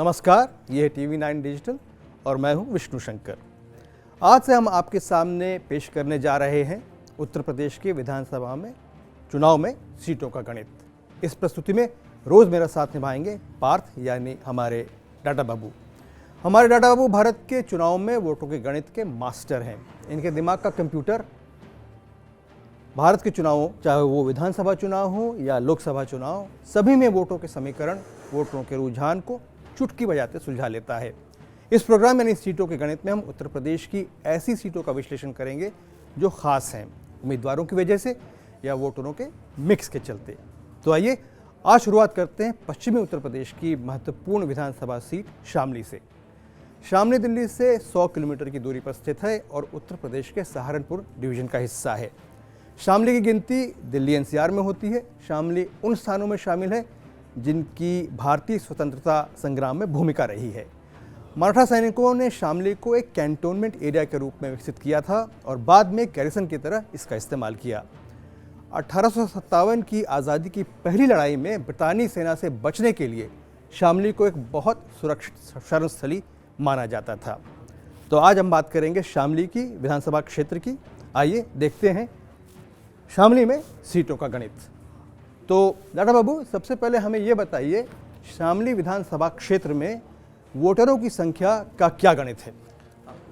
नमस्कार, ये है TV9 डिजिटल और मैं हूं विष्णु शंकर। आज से हम आपके सामने पेश करने जा रहे हैं उत्तर प्रदेश के विधानसभा में चुनाव में सीटों का गणित। इस प्रस्तुति में रोज़ मेरा साथ निभाएंगे पार्थ यानी हमारे डाटा बाबू। हमारे डाटा बाबू भारत के चुनाव में वोटों के गणित के मास्टर हैं। इनके दिमाग का कंप्यूटर भारत के चुनावों, चाहे वो विधानसभा चुनाव हो या लोकसभा चुनाव, सभी में वोटों के समीकरण, वोटरों के रुझान को चुटकी बजाते सुलझा लेता है। इस प्रोग्राम यानी सीटों के गणित में हम उत्तर प्रदेश की ऐसी सीटों का विश्लेषण करेंगे जो खास हैं, उम्मीदवारों की वजह से या वोटरों के मिक्स के चलते। तो आइए आज शुरुआत करते हैं पश्चिमी उत्तर प्रदेश की महत्वपूर्ण विधानसभा सीट शामली से। शामली दिल्ली से 100 किलोमीटर की दूरी पर स्थित है और उत्तर प्रदेश के सहारनपुर डिवीजन का हिस्सा है। शामली की गिनती दिल्ली NCR में होती है। शामली उन स्थानों में शामिल है जिनकी भारतीय स्वतंत्रता संग्राम में भूमिका रही है। मराठा सैनिकों ने शामली को एक कैंटोनमेंट एरिया के रूप में विकसित किया था और बाद में गैरिसन की तरह इसका इस्तेमाल किया। 1857 की आज़ादी की पहली लड़ाई में ब्रितानी सेना से बचने के लिए शामली को एक बहुत सुरक्षित शरणस्थली माना जाता था। तो आज हम बात करेंगे शामली की विधानसभा क्षेत्र की। आइए देखते हैं शामली में सीटों का गणित। तो डाटा बाबू, सबसे पहले हमें ये बताइए, शामली विधानसभा क्षेत्र में वोटरों की संख्या का क्या गणित है?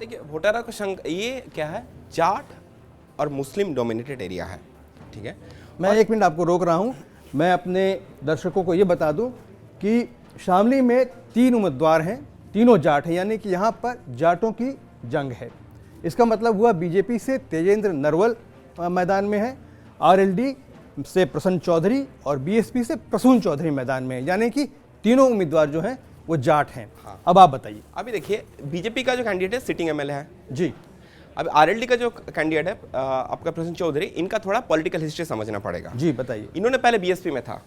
देखिए, वोटरों का संख्या ये क्या है, जाट और मुस्लिम डोमिनेटेड एरिया है। ठीक है, मैं एक मिनट आपको रोक रहा हूँ। मैं अपने दर्शकों को ये बता दूँ कि शामली में 3 उम्मीदवार हैं, तीनों जाट हैं, यानी कि यहाँ पर जाटों की जंग है। इसका मतलब हुआ बीजेपी से तेजेंद्र नरवल मैदान में है, RLD से प्रसन्न चौधरी और BSP से प्रसून चौधरी मैदान में है, यानी कि तीनों उम्मीदवार जो हैं वो जाट हैं। हाँ। अब आप बताइए। अभी देखिए, बीजेपी का जो कैंडिडेट है सिटिंग MLA है जी। अब RLD का जो कैंडिडेट है आपका प्रसन्न चौधरी, इनका थोड़ा पॉलिटिकल हिस्ट्री समझना पड़ेगा। जी बताइए। इन्होंने पहले BSP में था।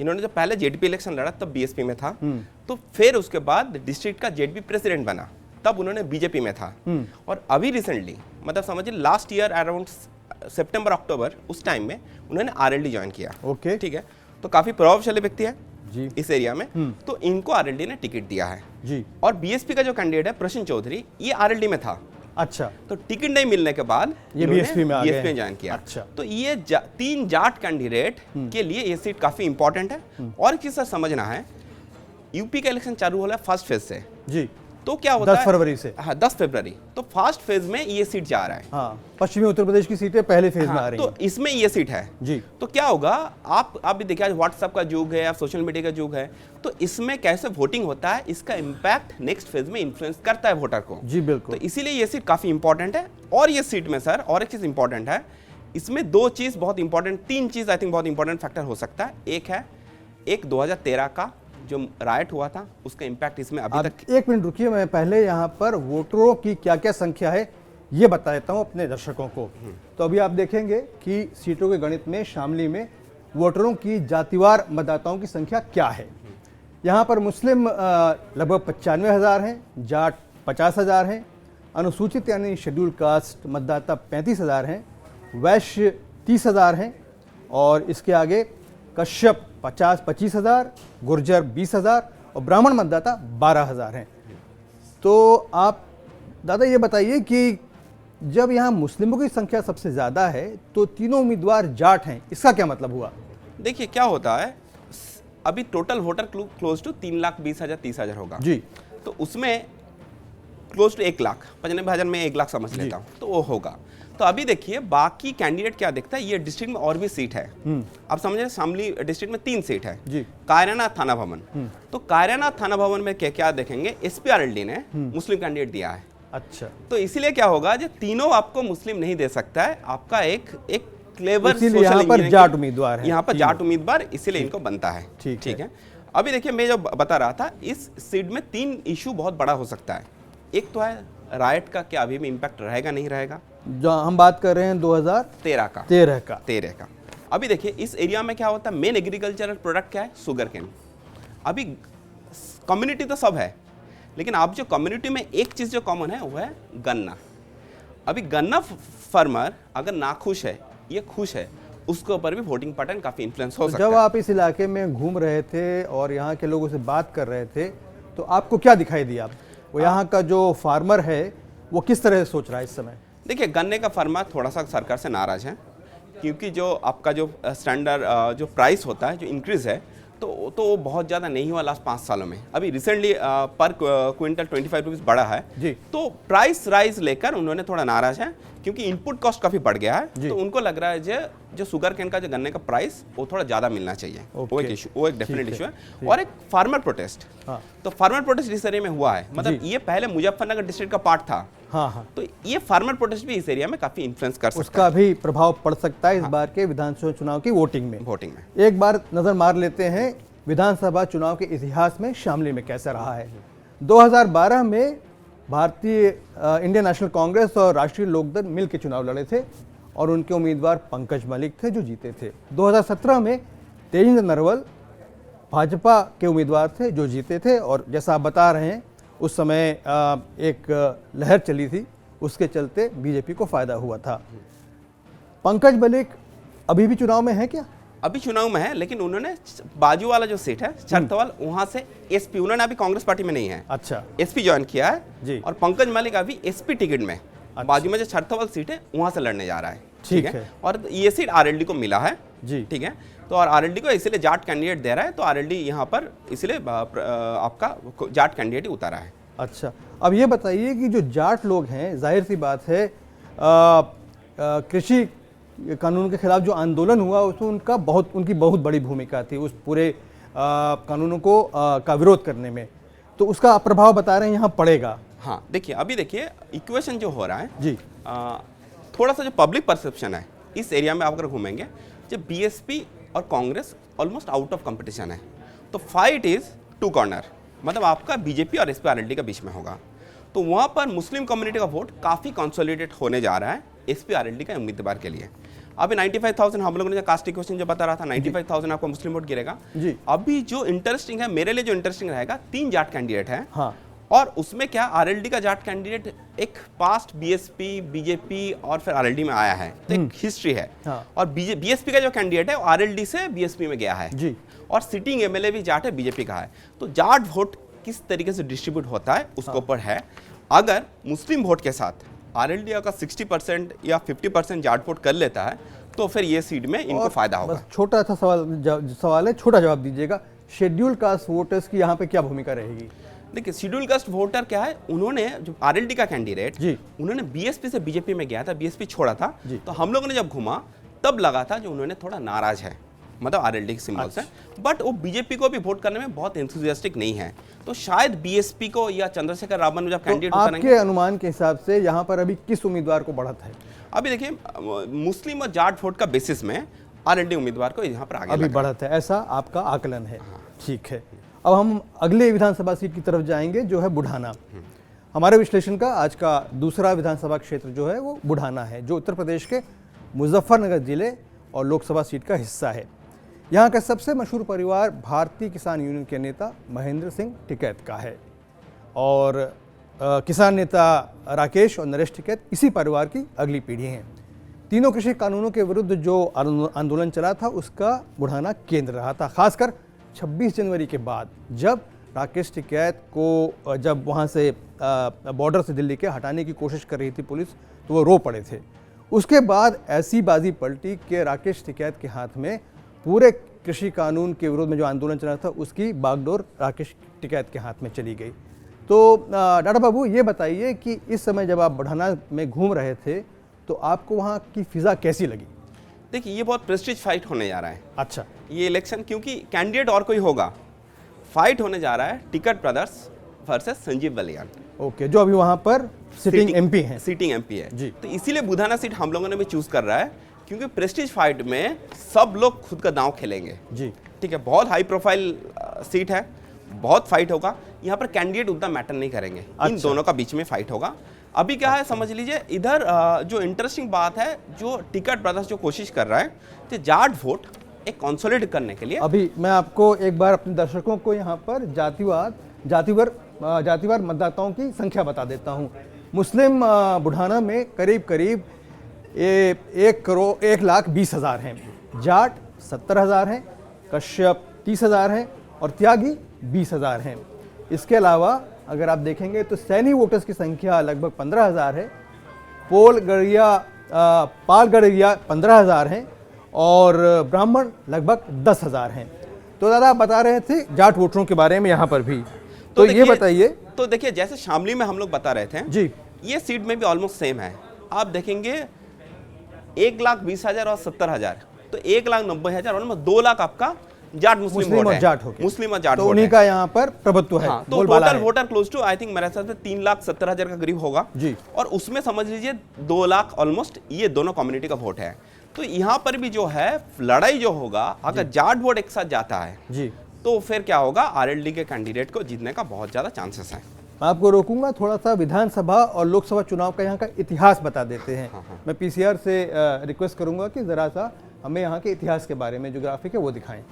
इन्होंने जब पहले JDP इलेक्शन लड़ा तब BSP में था, तो फिर उसके बाद डिस्ट्रिक्ट का JDP प्रेसिडेंट बना, तब उन्होंने BJP में था। और अभी रिसेंटली, मतलब समझिए लास्ट ईयर अराउंड सितंबर अक्टूबर, उस टाइम में उन्होंने RLD ज्वाइन किया। ओके, ठीक है, तो काफी प्रभावशाली व्यक्ति है जी इस एरिया में, तो इनको RLD ने टिकट दिया है जी। और BSP का जो कैंडिडेट है प्रसन्न चौधरी, ये RLD में था। अच्छा, तो टिकट नहीं मिलने के बाद ये BSP में आ गए, BSP में ज्वाइन किया। अच्छा, तो ये 3 जाट कैंडिडेट के लिए ये सीट काफी इंपॉर्टेंट है। और एक चीज सर समझना है, यूपी का इलेक्शन चालू हो रहा है फर्स्ट फेज से जी, तो क्या होता 10 फरवरी से। हाँ, 10 फरवरी। तो फर्स्ट फेज में ये सीट जा रहा है। हाँ, पश्चिमी उत्तर प्रदेश की सीटें पहले फेज में आ रही हैं। तो इसमें ये सीट है जी। तो क्या होगा, आप भी देखिए, आज व्हाट्सएप का युग है, आप सोशल मीडिया का युग है, तो इसमें कैसे वोटिंग होता है, इसका इम्पैक्ट नेक्स्ट फेज में इन्फ्लुएंस करता है वोटर को। जी बिल्कुल। तो इसीलिए ये सीट काफी इंपॉर्टेंट है। और ये सीट में सर और एक चीज इंपॉर्टेंट है, इसमें 2 चीज बहुत इंपॉर्टेंट, 3 चीज आई थिंक बहुत इंपॉर्टेंट फैक्टर हो सकता है। एक है 2013 का जो राइट हुआ था, उसका इंपैक्ट इसमें अभी तक। एक मिनट रुकिए, मैं पहले यहाँ पर वोटरों की क्या क्या संख्या है ये बता देता हूँ अपने दर्शकों को। तो अभी आप देखेंगे कि सीटों के गणित में शामली में वोटरों की जातिवार मतदाताओं की संख्या क्या है। यहाँ पर मुस्लिम लगभग 95,000 हैं, जाट 50,000 हैं, अनुसूचित यानी शेड्यूल कास्ट मतदाता 35,000 हैं, वैश्य 30,000 हैं और इसके आगे कश्यप 25,000, गुर्जर 20,000 और ब्राह्मण मतदाता 12,000 हैं। तो आप दादा ये बताइए कि जब यहाँ मुस्लिमों की संख्या सबसे ज़्यादा है तो तीनों उम्मीदवार जाट हैं, इसका क्या मतलब हुआ? देखिए क्या होता है, अभी टोटल वोटर क्लोज टू 3,20,000 30,000 होगा जी। तो उसमें क्लोज टू 1 लाख 95,000 में 1 लाख समझ लेता हूँ, तो वो होगा। तो अभी देखिए बाकी कैंडिडेट क्या दिखता है, ये डिस्ट्रिक्ट में और भी सीट है। आप समझ रहे हैं, शामली डिस्ट्रिक्ट में 3 सीट है जी। कायरानाथ थाना भवन, तो कायरानाथ थाना भवन में क्या देखेंगे, SP RLD ने मुस्लिम कैंडिडेट दिया है। अच्छा, तो इसीलिए क्या होगा, जो तीनों आपको मुस्लिम नहीं दे सकता है, आपका एक क्लेवर इसीलिए यहाँ पर जाट उम्मीदवार है, यहाँ पर जाट उम्मीदवार, इसीलिए इनको बनता है। ठीक है। अभी देखिए, मैं जो बता रहा था, इस सीट में 3 इशू बहुत बड़ा हो सकता है। एक तो है राइट का, क्या अभी भी इम्पैक्ट रहेगा नहीं रहेगा, जो हम बात कर रहे हैं 2013 का। अभी देखिए इस एरिया में क्या होता है, मेन एग्रीकल्चरल प्रोडक्ट क्या है, शुगर केन। अभी कम्युनिटी तो सब है, लेकिन आप जो कम्युनिटी में एक चीज जो कॉमन है वो है गन्ना। अभी गन्ना फार्मर अगर नाखुश है, ये खुश है, उसके ऊपर भी वोटिंग पैटर्न काफी इन्फ्लुएंस हो सकता है। जब आप इस इलाके में घूम रहे थे और यहाँ के लोगों से बात कर रहे थे तो आपको क्या दिखाई दिया? वो यहाँ का जो फार्मर है वो किस तरह से सोच रहा है इस समय? देखिए, गन्ने का फार्मर थोड़ा सा सरकार से नाराज है, क्योंकि जो आपका जो स्टैंडर्ड जो प्राइस होता है, जो इंक्रीज है, तो वो बहुत ज़्यादा नहीं हुआ लास्ट 5 सालों में। अभी रिसेंटली पर क्विंटल 25 रुपीज़ बढ़ा है जी। तो प्राइस राइज लेकर उन्होंने थोड़ा नाराज है, क्योंकि इनपुट कॉस्ट काफ़ी बढ़ गया है। तो उनको लग रहा है जो शुगर केन का जो गन्ने का प्राइस वो थोड़ा ज़्यादा मिलना चाहिए। वो एक डेफिनेट इशू है। और एक फार्मर प्रोटेस्ट, तो फार्मर प्रोटेस्ट इस एरिया में हुआ है, मतलब ये पहले मुजफ्फरनगर डिस्ट्रिक्ट का पार्ट था। हाँ। तो ये फार्मर प्रोटेस्ट भी इस एरिया में काफी इन्फ्लुएंस कर सकता है, उसका भी प्रभाव पड़ सकता है इस बार के विधानसभा चुनाव की वोटिंग में। एक बार नजर मार लेते हैं विधानसभा चुनाव के इतिहास में शामली में कैसा रहा है। 2012 में भारतीय इंडियन नेशनल कांग्रेस और राष्ट्रीय लोकदल मिल के चुनाव लड़े थे और उनके उम्मीदवार पंकज मलिक थे जो जीते थे। 2017 में तेजेंद्र नरवल भाजपा के उम्मीदवार थे जो जीते थे, और जैसा आप बता रहे हैं उस समय एक लहर चली थी, उसके चलते बीजेपी को फायदा हुआ था। पंकज मलिक अभी भी चुनाव में है क्या? अभी चुनाव में है, लेकिन उन्होंने बाजू वाला जो सीट है छरथवाल, वहां से एसपी, उन्होंने अभी कांग्रेस पार्टी में नहीं है, अच्छा, एसपी ज्वाइन किया है जी। और पंकज मलिक अभी एसपी टिकट में बाजू में जो छरथवाल सीट है वहां से लड़ने जा रहा है। ठीक है। और ये सीट आरएलडी को मिला है जी, ठीक है। तो और आरएलडी को इसलिए जाट कैंडिडेट दे रहा है, तो आरएलडी यहाँ पर इसलिए आपका जाट कैंडिडेट ही उतारा है। अच्छा, अब ये बताइए कि जो जाट लोग हैं, जाहिर सी बात है कृषि कानून के खिलाफ जो आंदोलन हुआ उसमें उनकी बहुत बड़ी भूमिका थी उस पूरे कानूनों को का विरोध करने में, तो उसका प्रभाव बता रहे हैं यहाँ पड़ेगा। हाँ, देखिए इक्वेशन जो हो रहा है जी, थोड़ा सा जो पब्लिक परसेप्शन है इस एरिया में आप अगर घूमेंगे, जब बीएसपी और Congress almost out of competition है, तो फाइट इज 2 कॉर्नर, मतलब आपका बीजेपी और एसपी आरएलडी के बीच में होगा। तो वहाँ पर मुस्लिम कम्युनिटी का वोट काफ़ी कंसोलिडेट होने जा रहा है एसपी आरएलडी का उम्मीदवार के लिए। अभी 95,000 हम लोगों ने कास्ट इक्वेशन जो बता रहा था, 95,000 आपका मुस्लिम वोट गिरेगा जी। अभी जो इंटरेस्टिंग है, मेरे लिए जो इंटरेस्टिंग रहेगा, 3 जाट कैंडिडेट है। हाँ। और उसमें क्या आरएलडी का जाट कैंडिडेट एक पास्ट बीएसपी, बीजेपी और फिर आरएलडी में आया है, तो एक हिस्ट्री है। हाँ। और बीएसपी का जो कैंडिडेट है वो आरएलडी से बीएसपी में गया है जी। और सिटिंग एमएलए भी जाट है, बीजेपी का है। तो जाट वोट किस तरीके से डिस्ट्रीब्यूट होता है उसके ऊपर है। अगर मुस्लिम वोट के साथ आरएलडी का 60% या 50% जाट वोट कर लेता है तो फिर ये सीट में इनको फायदा होगा। छोटा सा सवाल है, छोटा जवाब दीजिएगा। शेड्यूल कास्ट वोटर्स की यहाँ पे क्या भूमिका रहेगी? देखिए, शेड्यूल कास्ट वोटर क्या है, उन्होंने जो आरएलडी का कैंडिडेट जी, उन्होंने बीएसपी से बीजेपी में गया था, बीएसपी छोड़ा था, तो हम लोगों ने जब घूमा तब लगा था जो उन्होंने थोड़ा नाराज है, मतलब आरएलडी के सिंबल से, बट वो बीजेपी को भी वोट करने में बहुत एंथुसियास्टिक नहीं है। तो शायद बीएसपी को या चंद्रशेखर रावत जब कैंडिडेट आपके अनुमान के हिसाब से यहाँ पर अभी किस उम्मीदवार को बढ़त है? अभी देखिए, मुस्लिम और जाट वोट का बेसिस में आरएलडी उम्मीदवार को यहाँ पर आगे अभी बढ़त है, ऐसा आपका आकलन है। ठीक है, अब हम अगले विधानसभा सीट की तरफ जाएंगे जो है बुढ़ाना। हमारे विश्लेषण का आज का दूसरा विधानसभा क्षेत्र जो है वो बुढ़ाना है, जो उत्तर प्रदेश के मुजफ्फरनगर जिले और लोकसभा सीट का हिस्सा है। यहाँ का सबसे मशहूर परिवार भारतीय किसान यूनियन के नेता महेंद्र सिंह टिकैत का है, और किसान नेता राकेश और नरेश टिकैत इसी परिवार की अगली पीढ़ी हैं। तीनों कृषि कानूनों के विरुद्ध जो आंदोलन चला था उसका बुढ़ाना केंद्र रहा था, खासकर 26 जनवरी के बाद, जब राकेश टिकैत को जब वहाँ से बॉर्डर से दिल्ली के हटाने की कोशिश कर रही थी पुलिस, तो वो रो पड़े थे। उसके बाद ऐसी बाजी पलटी कि राकेश टिकैत के हाथ में पूरे कृषि कानून के विरोध में जो आंदोलन चला था उसकी बागडोर राकेश टिकैत के हाथ में चली गई। तो डाटा बाबू, ये बताइए कि इस समय जब आप बुढ़ाना में घूम रहे थे तो आपको वहाँ की फिजा कैसी लगी? देखिए, ये बहुत प्रेस्टीज फाइट होने जा रहा है। अच्छा, ये इलेक्शन, क्योंकि कैंडिडेट और कोई होगा, फाइट होने जा रहा है ticket brothers versus Sanjeev Baliyan. Okay, जो अभी वहाँ पर सिटिंग एमपी हैं। सिटिंग एमपी है जी। तो इसीलिए बुढ़ाना सीट हम लोगों ने भी चूज कर रहा है, क्योंकि प्रेस्टीज फाइट में सब लोग खुद का दांव खेलेंगे जी। ठीक है, बहुत हाई प्रोफाइल सीट है, बहुत फाइट होगा यहाँ पर। कैंडिडेट उतना मैटर नहीं करेंगे। अच्छा। इन दोनों का बीच में फाइट होगा। अभी क्या है समझ लीजिए, इधर जो इंटरेस्टिंग बात है, जो टिकट ब्रदर्स जो कोशिश कर रहा है कि जाट वोट एक कंसोलिडेट करने के लिए। अभी मैं आपको एक बार अपने दर्शकों को यहाँ पर जातिवार मतदाताओं की संख्या बता देता हूँ। मुस्लिम बुढ़ाना में करीब 1,20,000 हैं, जाट 70,000 हैं, कश्यप 30,000 हैं और त्यागी 20,000 हैं। इसके अलावा अगर आप देखेंगे तो सैनी वोटर्स की संख्या लगभग 15,000 है, पालगड़िया 15,000 हैं और ब्राह्मण लगभग 10,000 हैं। तो दादा आप बता रहे थे जाट वोटरों के बारे में यहाँ पर भी, तो ये बताइए। तो देखिए जैसे शामली में हम लोग बता रहे थे जी, ये सीट में भी ऑलमोस्ट सेम है। आप देखेंगे 1,20,000 और 70,000, तो 1,90,000 और 2 लाख आपका जाट मुस्लिम और जाट हो गया, मुस्लिम और जाट तो उन्हीं का यहाँ पर प्रभुत्व है। हाँ, तो total voter close to I think मेरे हिसाब से 3,70,000 का करीब होगा जी, और उसमें समझ लीजिए 2 लाख ऑलमोस्ट ये दोनों कम्युनिटी का वोट है। तो यहाँ पर भी जो है लड़ाई जो होगा, अगर जाट वोट एक साथ जाता है जी, तो फिर क्या होगा, आरएलडी के कैंडिडेट को जीतने का बहुत ज्यादा चांसेस है। मैं आपको रोकूंगा, थोड़ा सा विधानसभा और लोकसभा चुनाव का यहाँ का इतिहास बता देते हैं। मैं पीसीआर से रिक्वेस्ट करूंगा कि जरा सा हमें यहाँ के इतिहास के बारे में जो ग्राफिक है वो दिखाएं।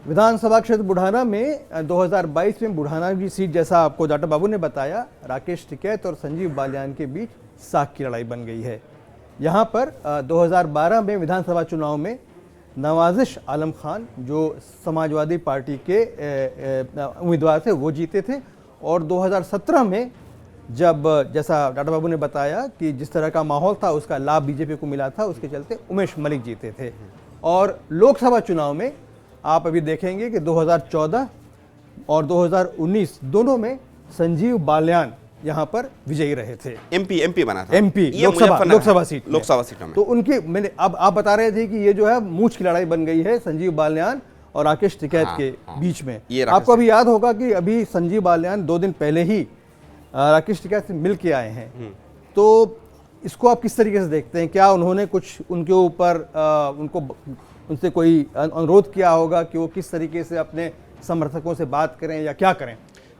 विधानसभा क्षेत्र बुढ़ाना में 2022 में बुढ़ाना की सीट, जैसा आपको डॉक्टर बाबू ने बताया, राकेश टिकैत और संजीव बालियान के बीच साख की लड़ाई बन गई है। यहाँ पर 2012 में विधानसभा चुनाव में नवाजिश आलम खान जो समाजवादी पार्टी के उम्मीदवार थे वो जीते थे, और 2017 में जब जैसा डॉक्टर बाबू ने बताया कि जिस तरह का माहौल था उसका लाभ बीजेपी को मिला था, उसके चलते उमेश मलिक जीते थे। और लोकसभा चुनाव में आप अभी देखेंगे कि 2014 और 2019 दोनों में संजीव बालियान यहाँ पर विजयी रहे थे। एमपी बना था, एमपी लोकसभा सीट में। तो उनकी मैंने अब आप बता रहे थे कि ये जो है मूंछ की लड़ाई बन गई है संजीव बालियान और राकेश टिकैत के बीच में। आपको अभी याद होगा कि अभी संजीव बालियान 2 दिन पहले ही राकेश टिकैत से मिल के आए हैं, तो इसको आप किस तरीके से देखते हैं? क्या उन्होंने कुछ उनके ऊपर उनसे कोई अनुरोध किया होगा कि वो किस तरीके से अपने समर्थकों से बात करें या क्या करें?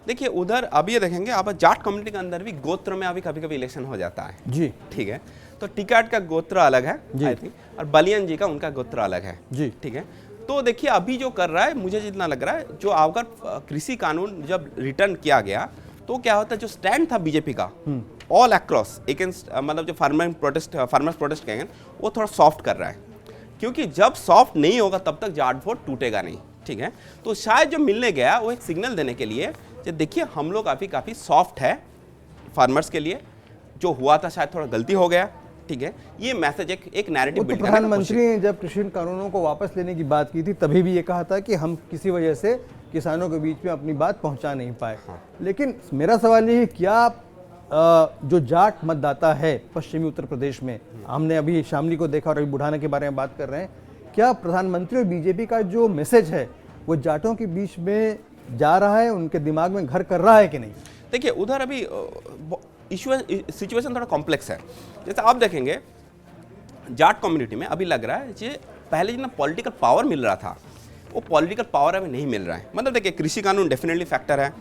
देखिए उधर अब ये देखेंगे आप जाट कम्युनिटी के अंदर भी गोत्र में अभी कभी कभी इलेक्शन हो जाता है जी, ठीक है। तो टिकैत का गोत्र अलग है आई थिंक, और बलियान जी का उनका गोत्र अलग है जी, ठीक है। तो देखिए अभी जो कर रहा है, मुझे जितना लग रहा है, जो अगर कृषि कानून जब रिटर्न किया गया तो क्या होता है, जो स्टैंड था बीजेपी का ऑल अक्रॉस अगेंस्ट, मतलब जो फार्मर्स प्रोटेस्ट कहेंगे, वो थोड़ा सॉफ्ट कर रहा है, क्योंकि जब सॉफ्ट नहीं होगा तब तक जाट वोट टूटेगा नहीं, ठीक है। तो शायद जो मिलने गया वो एक सिग्नल देने के लिए, जो देखिए हम लोग काफ़ी सॉफ्ट है फार्मर्स के लिए, जो हुआ था शायद थोड़ा गलती हो गया, ठीक है। ये मैसेज एक नैरेटिव बिल्ड करने की कोशिश। प्रधानमंत्री ने जब कृषि कानूनों को वापस लेने की बात की थी तभी भी ये कहा था कि हम किसी वजह से किसानों के बीच में अपनी बात पहुंचा नहीं पाए। लेकिन मेरा सवाल ये है, क्या जो जाट मतदाता है पश्चिमी उत्तर प्रदेश में, हमने अभी शामली को देखा और अभी बुढ़ाना के बारे में बात कर रहे हैं, क्या प्रधानमंत्री और बीजेपी का जो मैसेज है वो जाटों के बीच में जा रहा है, उनके दिमाग में घर कर रहा है कि नहीं? देखिए उधर अभी सिचुएशन थोड़ा कॉम्प्लेक्स है। जैसे आप देखेंगे जाट कम्युनिटी में अभी लग रहा है कि पहले जितना पॉलिटिकल पावर मिल रहा था वो पॉलिटिकल पावर अभी नहीं मिल रहा है। मतलब देखिए कृषि कानून डेफिनेटली फैक्टर है,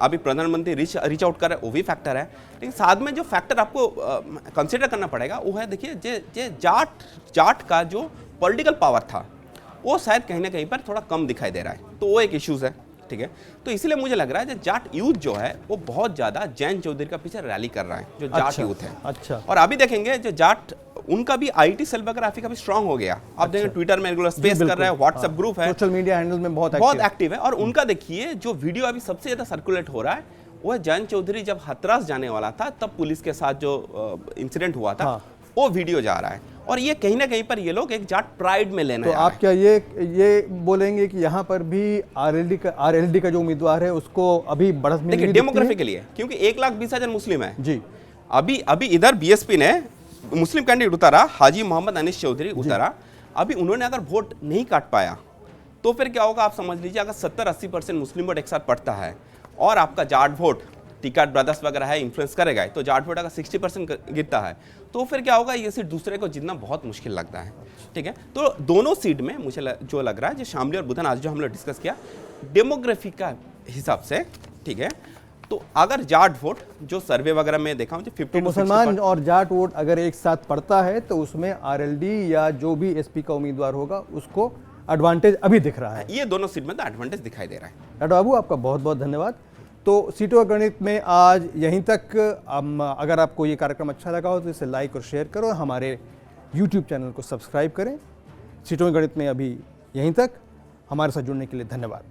अभी प्रधानमंत्री रीच आउट कर रहे हैं वो भी फैक्टर है, लेकिन साथ में जो फैक्टर आपको कंसिडर करना पड़ेगा वो है, देखिए जे जाट का जो पॉलिटिकल पावर था वो शायद कहीं ना कहीं पर थोड़ा कम दिखाई दे रहा है, तो वो एक इश्यूज़ है, ठीक है। तो इसलिए मुझे लग रहा है कि जाट यूथ जो है वो बहुत ज़्यादा जैन चौधरी का पीछे रैली कर रहा है, जो जाट यूथ है। अच्छा। और अभी देखेंगे जो जाट, उनका भी आईटी सेल वगैरह काफी स्ट्रांग हो गया। आप देखेंगे ट्विटर में रेगुलर स्पेस कर रहे हैं, व्हाट्सएप ग्रुप है, सोशल मीडिया हैंडल में बहुत एक्टिव है। और उनका देखिए जो वीडियो अभी सबसे ज्यादा सर्कुलेट हो रहा है वो है जैन चौधरी जब हथरास जाने वाला था तब पुलिस के साथ जो इंसिडेंट हुआ था वो वीडियो जा रहा है, और ये कहीं ना कहीं पर ये लोग एक जाट प्राइड में लेना। तो आप क्या ये बोलेंगे कि यहाँ पर भी आरएलडी का जो उम्मीदवार है उसको अभी बढ़त मिली? देखिए डेमोग्राफी के लिए, क्योंकि 1,20,000 मुस्लिम है जी। अभी इधर बीएसपी ने मुस्लिम कैंडिडेट उतारा, हाजी मोहम्मद अनीस चौधरी उतारा। अभी उन्होंने अगर वोट नहीं काट पाया तो फिर क्या होगा आप समझ लीजिए, अगर 70-80% मुस्लिम वोट एक साथ पड़ता है और आपका जाट वोट टिकैत ब्रदर्स वगैरह है इन्फ्लुएंस करेगा, तो जाट वोट अगर 60% गिरता है तो फिर क्या होगा, ये सीट दूसरे को जीतना बहुत मुश्किल लगता है, ठीक है। तो दोनों सीट में मुझे जो लग रहा है, जो शामली और बुधन आज जो हम लोग डिस्कस किया डेमोग्राफी का हिसाब से, ठीक है, तो अगर जाट वोट जो सर्वे वगैरह में देखा हूं, 50 मुसलमान और जाट वोट अगर एक साथ पड़ता है तो उसमें आरएलडी या जो भी एसपी का उम्मीदवार होगा उसको एडवांटेज अभी दिख रहा है। ये दोनों सीट में तो एडवांटेज दिखाई दे रहा है। डॉक्टर बाबू आपका बहुत बहुत धन्यवाद। तो सीटों का गणित में आज यहीं तक। अगर आपको ये कार्यक्रम अच्छा लगा हो तो इसे लाइक और शेयर करो, हमारे यूट्यूब चैनल को सब्सक्राइब करें। सीटों के गणित में अभी यहीं तक। हमारे साथ जुड़ने के लिए धन्यवाद।